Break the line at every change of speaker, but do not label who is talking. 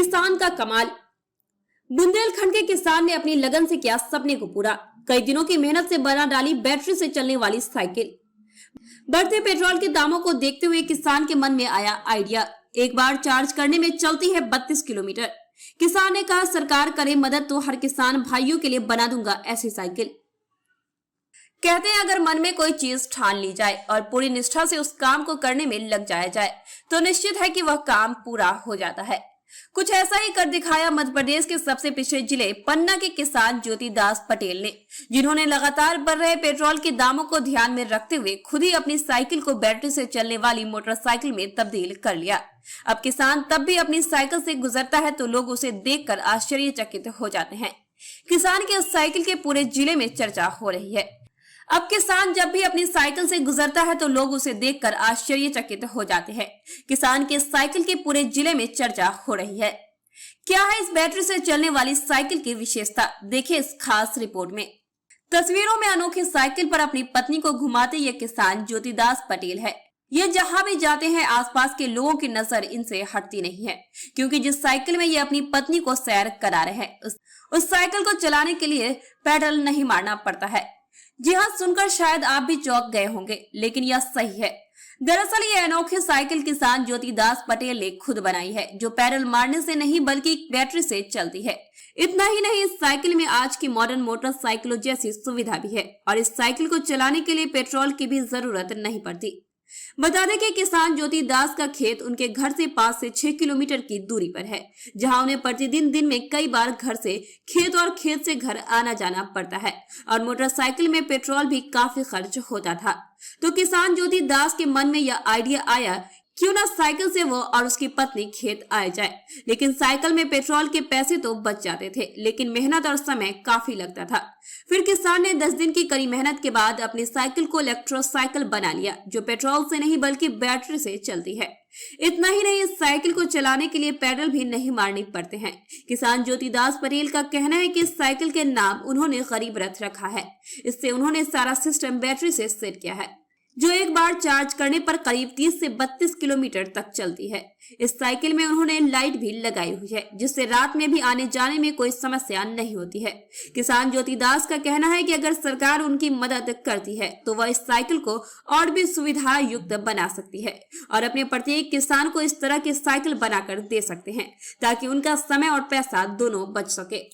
किसान का कमाल। बुंदेलखंड के किसान ने अपनी लगन से किया सपने को पूरा। कई दिनों की मेहनत से बना डाली बैटरी से चलने वाली साइकिल। बढ़ते पेट्रोल के दामों को देखते हुए किसान के मन में आया आइडिया। एक बार चार्ज करने में चलती है 32 किलोमीटर। किसान ने कहा, सरकार करे मदद तो हर किसान भाइयों के लिए बना दूंगा ऐसी साइकिल। कहते हैं, अगर मन में कोई चीज ठान ली जाए और पूरी निष्ठा से उस काम को करने में लग जाया जाए तो निश्चित है कि वह काम पूरा हो जाता है। कुछ ऐसा ही कर दिखाया मध्य प्रदेश के सबसे पिछड़े जिले पन्ना के किसान ज्योति दास पटेल ने, जिन्होंने लगातार बढ़ रहे पेट्रोल के दामों को ध्यान में रखते हुए खुद ही अपनी साइकिल को बैटरी से चलने वाली मोटरसाइकिल में तब्दील कर लिया। अब किसान तब भी अपनी साइकिल से गुजरता है तो लोग उसे देखकर आश्चर्यचकित हो जाते हैं। किसान की उस साइकिल के पूरे जिले में चर्चा हो रही है। अब किसान जब भी अपनी साइकिल से गुजरता है तो लोग उसे देखकर आश्चर्यचकित हो जाते हैं। किसान के साइकिल के पूरे जिले में चर्चा हो रही है। क्या है इस बैटरी से चलने वाली साइकिल की विशेषता, देखिए इस खास रिपोर्ट में। तस्वीरों में अनोखी साइकिल पर अपनी पत्नी को घुमाते ये किसान ज्योति दास पटेल है। ये जहां भी जाते हैं आसपास के लोगों की नजर इनसे हटती नहीं है, क्योंकि जिस साइकिल में ये अपनी पत्नी को सैर करा रहे हैं उस साइकिल को चलाने के लिए पैडल नहीं मारना पड़ता है। जी हाँ, सुनकर शायद आप भी चौंक गए होंगे, लेकिन यह सही है। दरअसल ये अनोखी साइकिल किसान ज्योति दास पटेल ने खुद बनाई है, जो पैडल मारने से नहीं बल्कि बैटरी से चलती है। इतना ही नहीं, इस साइकिल में आज की मॉडर्न मोटरसाइकिलों जैसी सुविधा भी है और इस साइकिल को चलाने के लिए पेट्रोल की भी जरूरत नहीं पड़ती। बता दें कि किसान ज्योति दास का खेत उनके घर से 5 से 6 किलोमीटर की दूरी पर है, जहां उन्हें प्रतिदिन दिन में कई बार घर से खेत और खेत से घर आना जाना पड़ता है और मोटरसाइकिल में पेट्रोल भी काफी खर्च होता था। तो किसान ज्योति दास के मन में यह आइडिया आया, क्यों ना साइकिल से वो और उसकी पत्नी खेत आए जाए। लेकिन साइकिल में पेट्रोल के पैसे तो बच जाते थे, लेकिन मेहनत और समय काफी लगता था। फिर किसान ने 10 दिन की कड़ी मेहनत के बाद अपनी साइकिल को इलेक्ट्रोसाइकिल बना लिया, जो पेट्रोल से नहीं बल्कि बैटरी से चलती है। इतना ही नहीं, इस साइकिल को चलाने के लिए पैडल भी नहीं मारने पड़ते हैं। किसान ज्योति दास पटेल का कहना है कि इस साइकिल के नाम उन्होंने गरीब रथ रखा है। इससे उन्होंने सारा सिस्टम बैटरी से सेट किया है, जो एक बार चार्ज करने पर करीब 30 से 32 किलोमीटर तक चलती है। इस साइकिल में उन्होंने लाइट भी लगाई हुई है, जिससे रात में भी आने जाने में कोई समस्या नहीं होती है। किसान ज्योति दास का कहना है कि अगर सरकार उनकी मदद करती है तो वह इस साइकिल को और भी सुविधा युक्त बना सकती है और अपने प्रत्येक किसान को इस तरह की साइकिल बनाकर दे सकते हैं, ताकि उनका समय और पैसा दोनों बच सके।